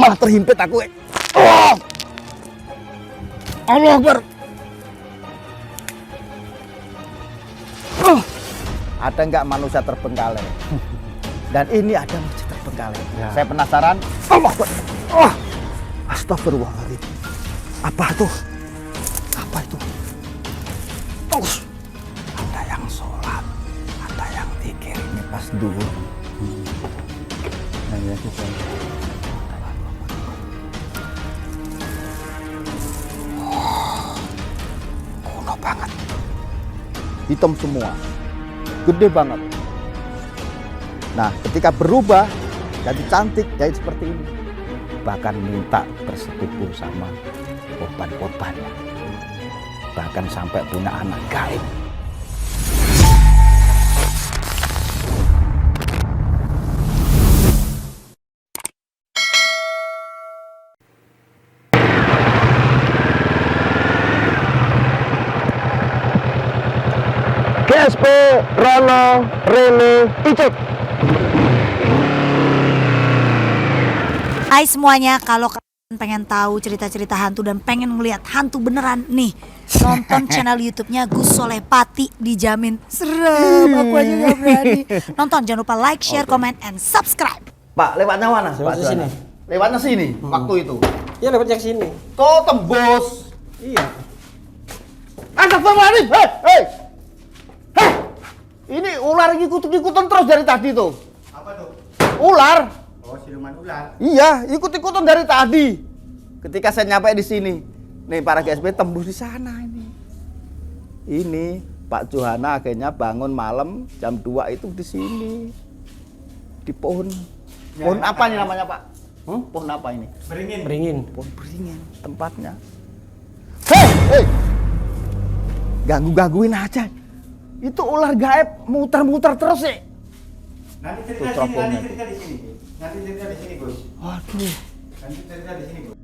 Malah terhimpit aku. Oh! Allah Akbar. Ada nggak manusia terbengkalai? Dan ini ada masjid terbengkalai. Ya. Saya penasaran. Allah Akbar. Oh! Astagfirullahaladzim. Apa itu? Apa itu? Oh! Ada yang sholat, ada yang zikir. Ini pas duhur. Nah, ya, kita. Kuno banget. Hitam semua. Gede banget. Nah, ketika berubah jadi cantik, jadi seperti ini. Bahkan minta bersetubuh sama korban-korbannya. Bahkan sampai punya anak gaib. GSP, Rono, Rene, Icek. Hai semuanya, kalau kalian pengen tahu cerita-cerita hantu dan pengen ngeliat hantu beneran nih, nonton channel YouTube-nya Gus Soleh Pati, dijamin serem. Aku aja gak berani. Nonton, jangan lupa like, share, comment, and subscribe. Pak, lewatnya mana? Lewat Pak sini. Juwana? Lewatnya sini, waktu itu. Ya lewat yang sini. Kok tembus? Iya. Astagfirullahaladzim, hei, hei. Hei, ini ular ikut-ikutan terus dari tadi tuh. Apa tuh? Ular. Oh, siluman ular. Iya, ikut-ikutan dari tadi. Ketika saya nyampe di sini, nih para GSP tembus di sana ini. Ini Pak Juwana akhirnya bangun malam jam 2 itu di sini. Di pohon. Ya, Pohon apa ini ya. namanya, Pak? Pohon apa ini? Beringin. Beringin. Pohon beringin tempatnya. Hei, hei. Ganggu-gangguin aja. Itu ular gaib muter-muter terus sih. Nanti Tuh, cerita di sini, teropongnya nanti cerita di sini. Nanti cerita di sini, Gus. Waduh. Nanti cerita di sini, Gus.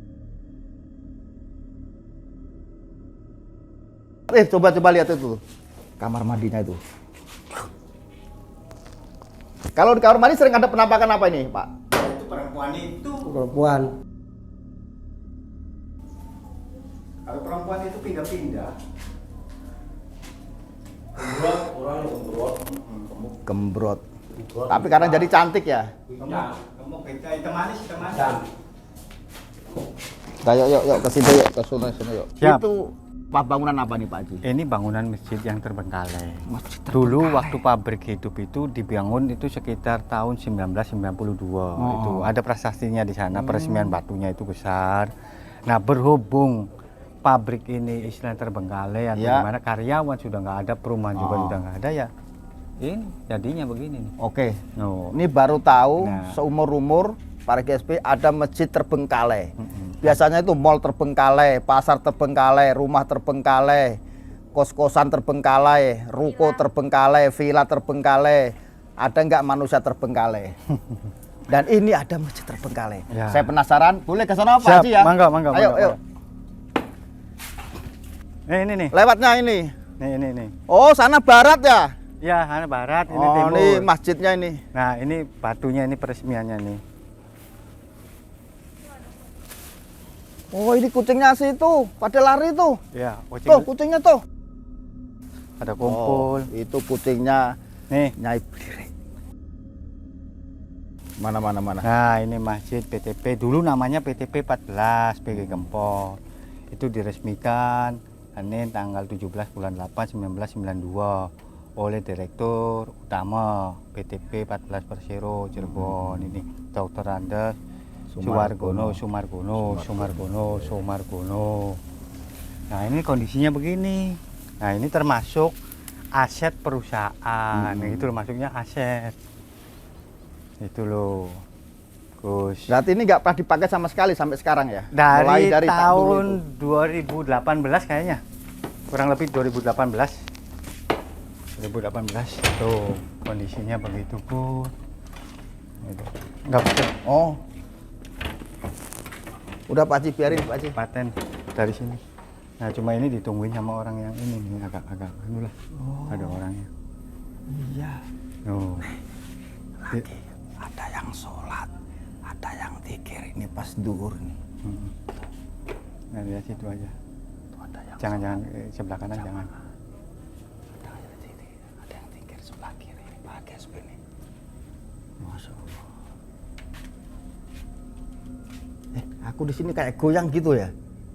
Coba lihat itu. Kamar mandinya itu. Kalau di kamar mandi sering ada penampakan apa ini, Pak? Itu perempuan itu. Perempuan. Kalau perempuan itu pindah-pindah. Gembrot. Tapi karena jadi cantik ya. Gemuk, hitam manis, hitam manis. Yuk ke sini yuk, ke sini yuk. Siap. Itu bangunan apa nih, Pak Haji? Ini bangunan masjid yang terbengkalai. Masjid Dulu terbengkalai. waktu pabrik hidup itu dibangun itu sekitar tahun 1992. Itu ada prasastinya di sana, peresmian batunya itu besar. Nah, berhubung pabrik ini istilah terbengkalai atau Ya. gimana, karyawan sudah nggak ada, perumahan juga sudah nggak ada ya. Ini jadinya begini nih. Oke. No. Ini baru tahu Nah. seumur-umur para GSP ada masjid terbengkalai. Biasanya itu mall terbengkalai, pasar terbengkalai, rumah terbengkalai, kos-kosan terbengkalai, ruko terbengkalai, villa terbengkalai. Ada nggak manusia terbengkalai? Dan ini ada masjid terbengkalai. Ya. Saya penasaran, boleh ke sana Pak Siap, Haji ya? mangga. Ayo, ayo. Ini nih. Lewatnya ini. Nih. Oh, sana barat ya? Ya, sana barat, ini Oh, timur. ini masjidnya ini. Nah, ini batunya, ini peresmiannya nih. Oh, ini kucingnya sih tuh, pada lari tuh. Ya, Tuh, kucingnya tuh. ada kumpul. Oh, itu kucingnya Nih. Nyai Berdiri. Mana. Nah, ini masjid PTP. Dulu namanya PTP 14 PG Gempol. Itu diresmikan Senin tanggal 17 bulan 8 1992 oleh Direktur Utama PTP 14 Persero Cirebon. Ini Dr. Andes Sumargono. Nah, ini kondisinya begini. Nah, ini termasuk aset perusahaan. Nah, itu masuknya aset. Itu loh, Gus. Berarti ini nggak pernah dipakai sama sekali sampai sekarang ya? Dari tak dulu tahun itu. 2018 kayaknya. Kurang lebih 2018. Tuh, kondisinya begitu, Gus. Gitu. Nggak bisa. Oh. Udah Pak Haji, biarin Pak Haji. Paten dari sini. Nah, cuma ini ditungguin sama orang yang ini nih, agak anulah. Ada orangnya. Iya. Oh. Lagi ada yang sholat, Ada yang tikir ini pas dur nih. Nah, lihat situ aja. Tuh ada yang Jangan sebelah kanan jangan. ada yang tikir sebelah kiri ini Pak GSP nih. Masya Allah. Aku di sini kayak goyang gitu ya.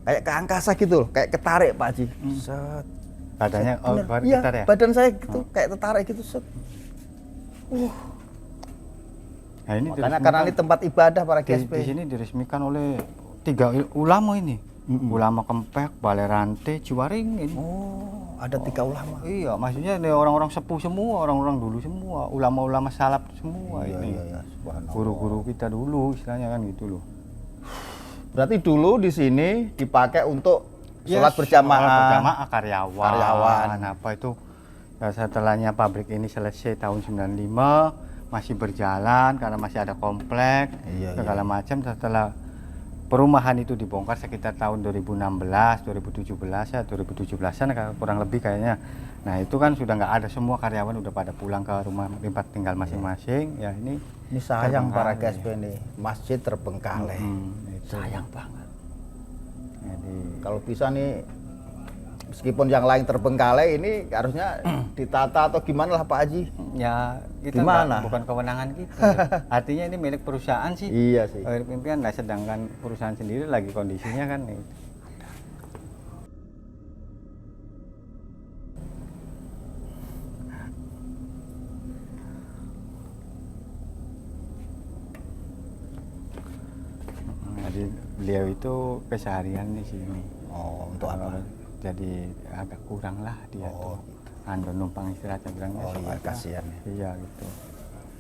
Kayak ke angkasa gitu loh, kayak ketarik Pak Haji. Set. Badannya Bener. baru Iya, getar ya. badan saya gitu, kayak tertarik gitu. Set. Nah, ini Makanya karena ini tempat ibadah para GSP. di sini diresmikan oleh 3 ulama ini. Ulama Kempek, Balerante, Ciwaring ini. Oh, ada 3 ulama. Iya, maksudnya ini orang-orang sepuh semua, orang-orang dulu semua, ulama-ulama salaf semua ini. Iya, subhanallah. Guru-guru kita dulu istilahnya kan gitu loh. Berarti dulu di sini dipakai untuk Ya, sholat berjamaah. sholat berjamaah karyawan. Karyawan. Apa itu setelahnya pabrik ini selesai tahun 95 masih berjalan karena masih ada komplek Iya, segala macam. Setelah perumahan itu dibongkar sekitar tahun 2016, 2017 ya 2017-an kurang lebih kayaknya. Nah itu kan sudah nggak ada, semua karyawan udah pada pulang ke rumah tempat tinggal masing-masing. Ya ini Ini sayang para terbengkalai. GSP nih, masjid terbengkalai. itu. Sayang banget. Jadi Kalau bisa nih, meskipun yang lain terbengkalai, ini harusnya ditata atau gimana lah Pak Haji. ya kita Gimana? bukan kewenangan kita. Artinya ini milik perusahaan sih. Iya sih. Pimpinan lah, sedangkan perusahaan sendiri lagi kondisinya kan nih. Jadi beliau itu keseharian di sini. Oh, untuk apa? Jadi agak kurang lah dia Oh, tuh. Ando numpang istirahatnya bilangnya. Oh iya, soalnya. kasihan ya. Iya gitu.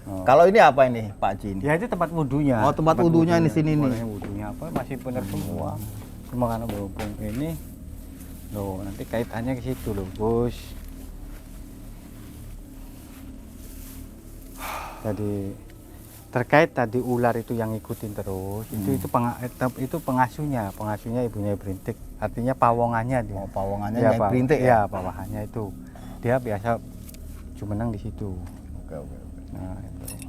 Oh. Kalau ini apa ini Pak Haji ini? Ya itu tempat wudhunya. Oh, tempat wudhunya di sini nih. Boleh wudhunya apa masih benar semua. Cuma karena berhubung ini, loh nanti kaitannya ke situ loh, Gus. Jadi terkait tadi ular itu yang ngikutin terus, itu pengasuhnya ibunya Berintik, artinya pawongannya dia. Oh, pawongannya Ya, Nyai Berintik ya? ya bawahannya itu. Dia biasa jumeneng di situ. Oke, oke. Nah, itu.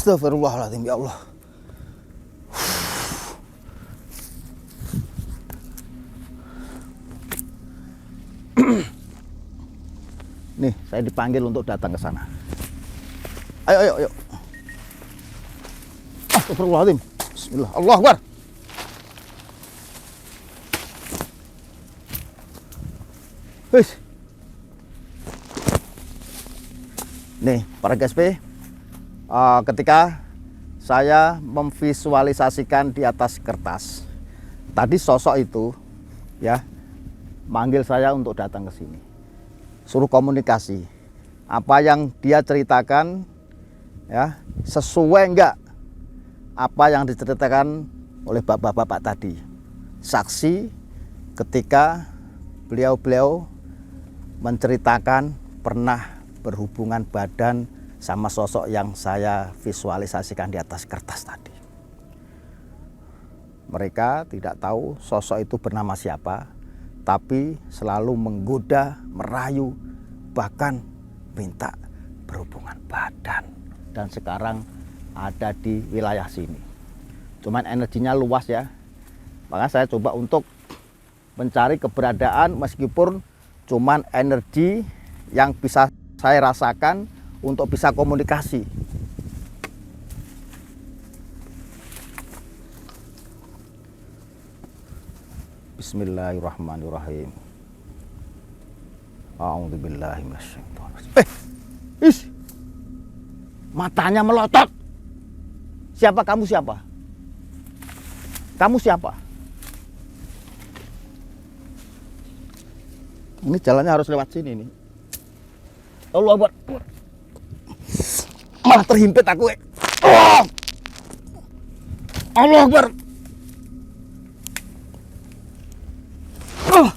Astagfirullahaladzim, ya Allah. Nih, saya dipanggil untuk datang ke sana. Ayo, ayo, ayo. Astagfirullahaladzim. Bismillah. Allah Akbar. Wis. Nih, para GSP, ketika saya memvisualisasikan di atas kertas, tadi sosok itu ya manggil saya untuk datang ke sini. Suruh komunikasi. Apa yang dia ceritakan ya sesuai enggak apa yang diceritakan oleh bapak-bapak tadi. Saksi ketika beliau-beliau menceritakan pernah berhubungan badan sama sosok yang saya visualisasikan di atas kertas tadi. Mereka tidak tahu sosok itu bernama siapa, tapi selalu menggoda, merayu, bahkan minta berhubungan badan. Dan sekarang ada di wilayah sini. Cuman energinya luas ya. Maka saya coba untuk mencari keberadaan meskipun cuman energi yang bisa saya rasakan untuk bisa komunikasi. Bismillahirrahmanirrahim. A'udzubillahi minasyaitonir. Matanya melotot. Siapa kamu siapa? Kamu siapa? Ini jalannya harus lewat sini nih. Allah Akbar. Malah terhimpit aku. Oh! Allah Akbar. Oh!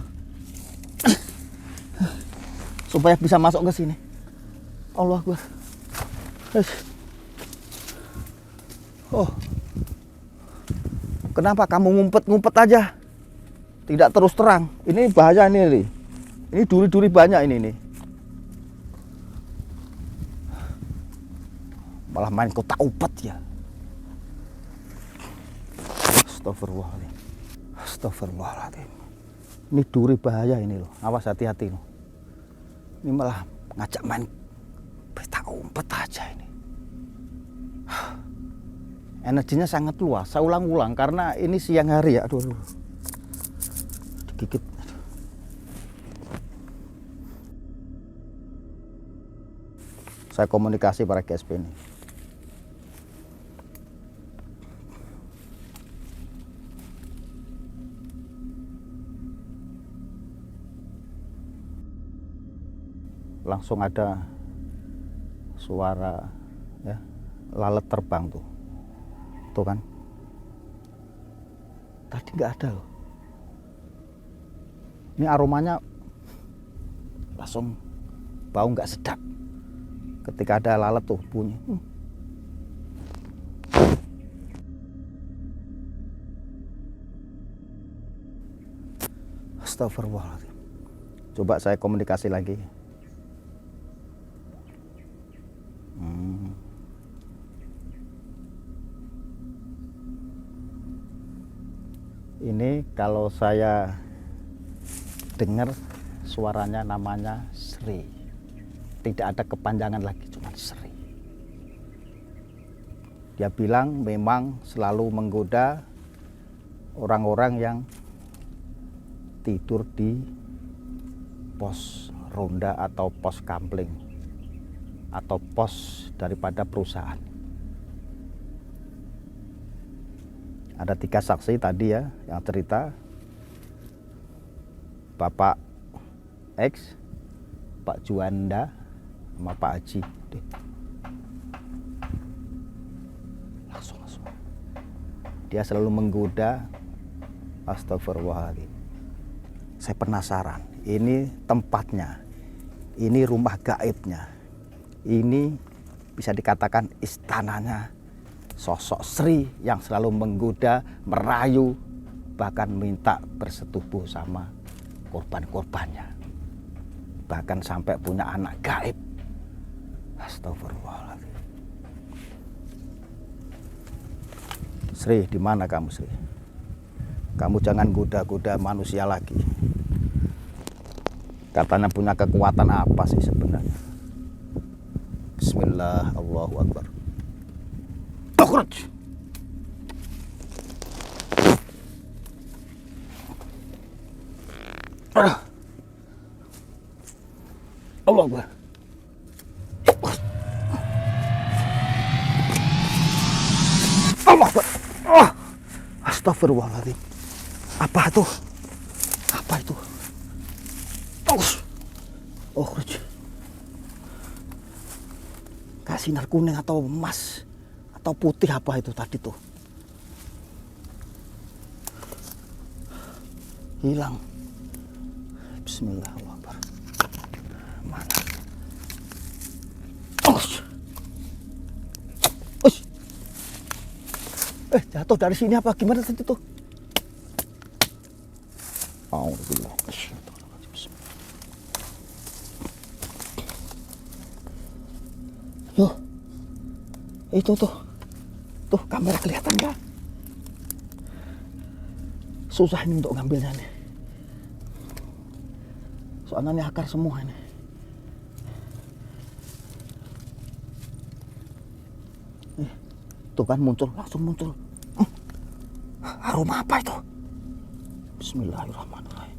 Supaya bisa masuk ke sini. Allah Akbar. Oh. Kenapa kamu ngumpet-ngumpet aja? Tidak terus terang. Ini bahaya ini nih. Ini duri-duri banyak ini nih. Malah main kotak umpet ya. Astagfirullahaladzim. Astagfirullahaladzim. Ini duri bahaya ini loh. Awas hati-hati loh. Ini malah ngajak main kotak umpet aja ini. Energinya sangat luas. Saya ulang-ulang karena ini siang hari ya. Aduh. Digigit. Saya komunikasi para GSP ini. Langsung ada suara ya, lalat terbang tuh. Tuh kan. Tadi nggak ada loh. Ini aromanya langsung bau nggak sedap. Ketika ada lalat tuh bunyi. Astagfirullahaladzim. Coba saya komunikasi lagi. Ini kalau saya dengar suaranya namanya Sri. Tidak ada kepanjangan lagi, cuma Sri. Dia bilang memang selalu menggoda orang-orang yang tidur di pos ronda atau pos kampling atau pos daripada perusahaan. Ada 3 saksi tadi ya yang cerita. Bapak X, Pak Juanda, sama Pak Haji. Langsung. Dia selalu menggoda. Astagfirullahaladzim. Saya penasaran. Ini tempatnya. Ini rumah gaibnya. Ini bisa dikatakan istananya sosok Sri yang selalu menggoda, merayu, bahkan minta bersetubuh sama korban-korbannya. Bahkan sampai punya anak gaib. Astagfirullahaladzim. Sri, di mana kamu, Sri? Kamu jangan goda-goda manusia lagi. Katanya punya kekuatan apa sih sebenarnya? Bismillah, Allahu Akbar. Ukhruj. Allah Akbar. Allah Akbar. Astagfirullahaladzim. Apa itu? Apa itu? Oh, sinar kuning atau emas atau putih apa itu tadi tuh? Hilang. Bismillahirrahmanirrahim. Mana? Jatuh dari sini apa gimana tadi tuh? Yo, itu tuh kamera kelihatan nggak? Susah ini untuk ngambilnya nih. Soalnya ini akar semua ini. Tuh kan muncul, langsung muncul. Aroma apa itu? Bismillahirrahmanirrahim.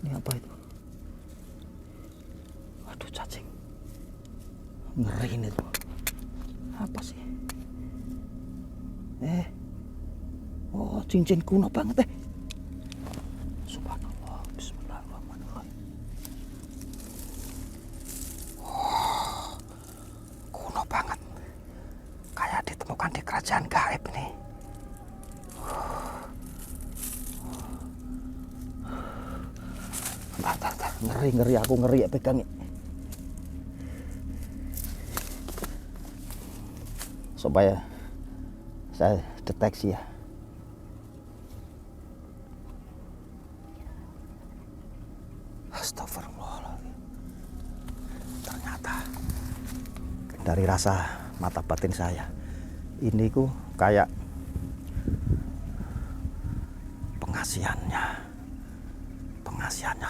Ini apa itu? Waduh, cacing. Ngeri ini tuh. Apa sih? Oh, cincin kuno banget. Subhanallah. Bismillahirrahmanirrahim. Oh, kuno banget. Kayak ditemukan di kerajaan gaib nih. Ngeri aku ngeri ya pegangnya. Supaya saya deteksi ya. Astagfirullahaladzim. Ternyata dari rasa mata batin saya, ini ku kayak pengasihannya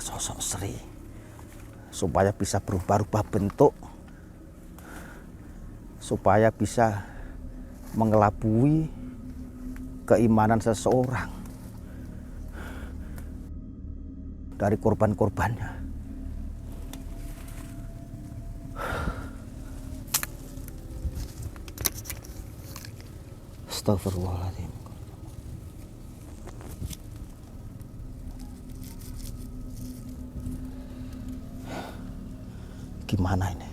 sosok Sri, supaya bisa berubah-ubah bentuk, supaya bisa mengelabui keimanan seseorang dari korban-korbannya. Astagfirullahaladzim. Gimana ini?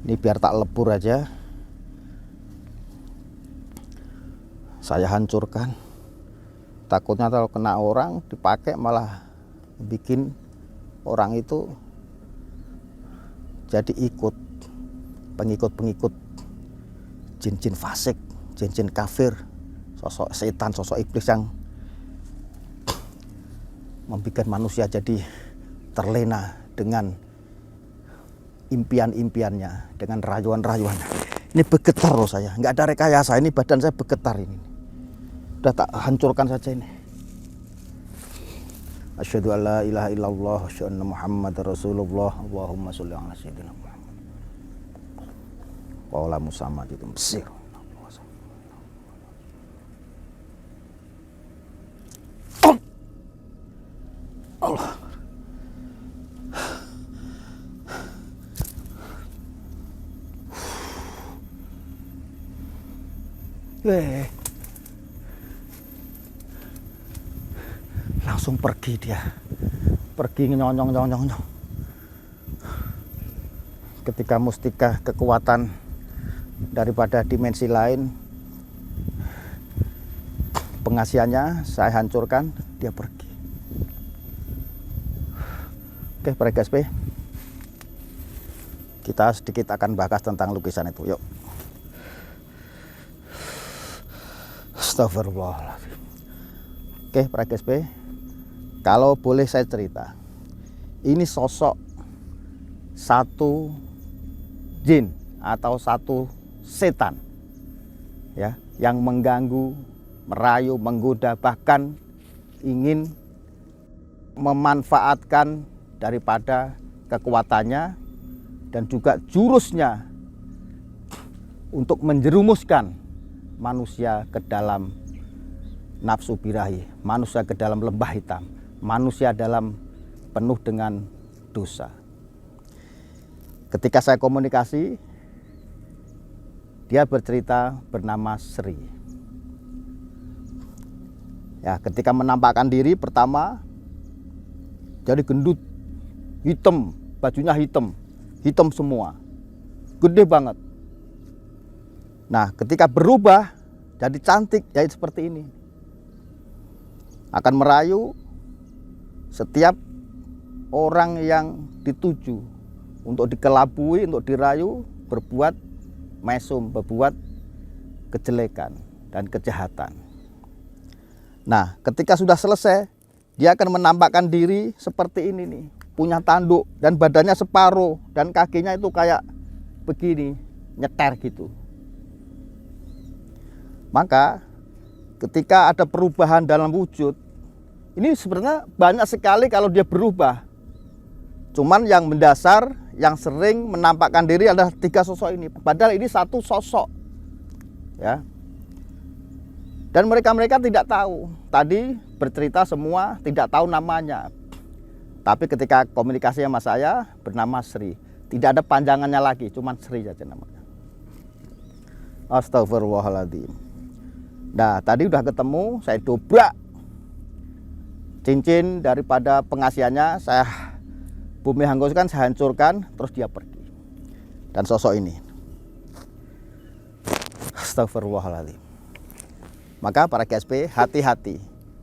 Ini biar tak lebur aja. Saya hancurkan. Takutnya kalau kena orang dipakai malah bikin orang itu jadi ikut pengikut jin-jin fasik, jin-jin kafir, sosok setan, sosok iblis yang membuat manusia jadi terlena dengan impian-impiannya, dengan rayuan-rayuannya. Ini bergetar loh saya, nggak ada rekayasa, ini badan saya bergetar ini. Udah tak hancurkan saja ini. Asyhadu an la ilaha illallah wa asyhadu anna Muhammadar Rasulullah. Allahumma sholli ala sayyidina Muhammad. Qala Musa majidun besir. Allah. Langsung pergi dia, pergi nyonyong. Ketika mustika kekuatan daripada dimensi lain, pengasihannya saya hancurkan, dia pergi. Oke, para GSP, kita sedikit akan bahas tentang lukisan itu. Yuk. Astagfirullahaladzim. Oke, para GSP, Kalau boleh saya cerita, ini sosok satu jin atau satu setan ya, yang mengganggu, merayu, menggoda, bahkan ingin memanfaatkan daripada kekuatannya dan juga jurusnya untuk menjerumuskan manusia ke dalam nafsu birahi, manusia ke dalam lembah hitam, manusia dalam penuh dengan dosa. Ketika saya komunikasi, dia bercerita bernama Sri. Ya, ketika menampakkan diri pertama, jadi gendut, hitam, bajunya hitam, hitam semua, gede banget. Nah, ketika berubah jadi cantik, jadi seperti ini. Akan merayu setiap orang yang dituju untuk dikelabui, untuk dirayu, berbuat mesum, berbuat kejelekan dan kejahatan. Nah, ketika sudah selesai, dia akan menampakkan diri seperti ini nih, punya tanduk dan badannya separuh dan kakinya itu kayak begini, nyeter gitu. Maka ketika ada perubahan dalam wujud, ini sebenarnya banyak sekali kalau dia berubah. Cuman yang mendasar, yang sering menampakkan diri adalah 3 sosok ini. Padahal ini satu sosok, ya. Dan mereka tidak tahu. Tadi bercerita semua tidak tahu namanya. Tapi ketika komunikasi sama saya bernama Sri, tidak ada panjangannya lagi, cuman Sri saja namanya. Astagfirullahaladzim. Nah, tadi udah ketemu, saya dobrak cincin daripada pengasihannya, saya bumi hanguskan, saya hancurkan, terus dia pergi. Dan sosok ini, astagfirullahaladzim. Maka para GSP, hati-hati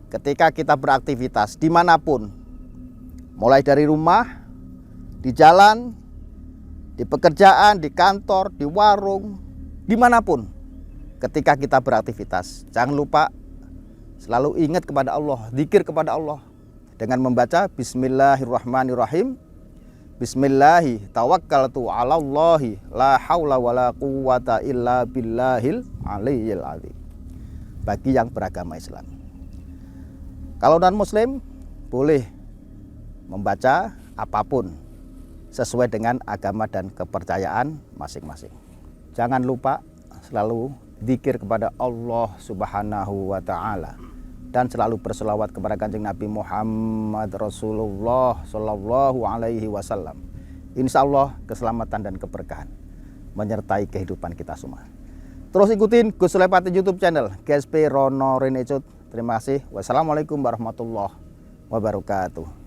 ketika kita beraktivitas dimanapun, mulai dari rumah, di jalan, di pekerjaan, di kantor, di warung, dimanapun. Ketika kita beraktivitas, jangan lupa selalu ingat kepada Allah, zikir kepada Allah dengan membaca Bismillahirrahmanirrahim. Bismillahi tawakkaltu 'alallahi la haula wala quwwata illa billahil aliyyil azim. Bagi yang beragama Islam. Kalau non muslim boleh membaca apapun sesuai dengan agama dan kepercayaan masing-masing. Jangan lupa selalu zikir kepada Allah Subhanahu wa taala dan selalu berselawat kepada Kanjeng Nabi Muhammad Rasulullah sallallahu alaihi wasallam. Insyaallah keselamatan dan keberkahan menyertai kehidupan kita semua. Terus ikutin Gus Soleh Pati YouTube channel GSP Rono Renecut. Terima kasih. Wassalamualaikum warahmatullahi wabarakatuh.